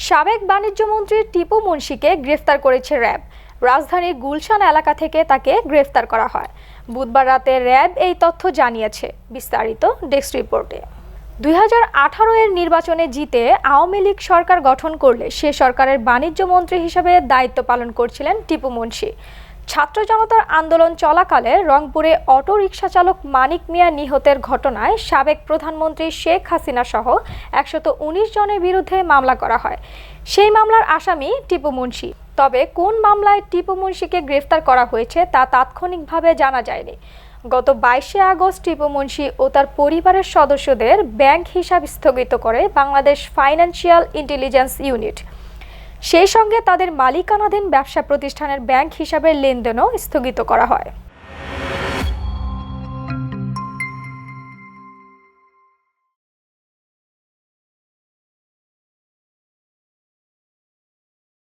সাবেক বাণিজ্যমন্ত্রী টিপু মুনশিকে গ্রেফতার করেছে র্যাব। রাজধানীর গুলশান এলাকা থেকে তাকে গ্রেফতার করা হয়। বুধবার রাতে র্যাব এই তথ্য জানিয়েছে। বিস্তারিত ডেস্ক রিপোর্টে। 2018 এর নির্বাচনে জিতে আওয়ামী লীগ সরকার গঠন করলে সে সরকারের বাণিজ্যমন্ত্রী হিসেবে দায়িত্ব পালন করছিলেন টিপু মুনশি। ছাত্র জনতার আন্দোলন চলাকালে রংপুরে অটো রিকশা চালক মানিক মিয়া নিহতের ঘটনায় সাবেক প্রধানমন্ত্রী শেখ হাসিনা সহ 119 জনের বিরুদ্ধে মামলা করা হয়। সেই মামলার আসামি টিপু মুনশি। তবে কোন মামলায় টিপু মুনশিকে গ্রেফতার করা হয়েছে তা তাৎক্ষণিকভাবে জানা যায়নি। গত 22শে আগস্ট টিপু মুনশি ও তার পরিবারের সদস্যদের ব্যাংক হিসাব স্থগিত করে বাংলাদেশ ফাইন্যান্সিয়াল ইন্টেলিজেন্স ইউনিট। সেই সঙ্গে তাদের মালিকানাধীন ব্যবসা প্রতিষ্ঠানের ব্যাংক হিসাবের লেনদেনও স্থগিত করা হয়।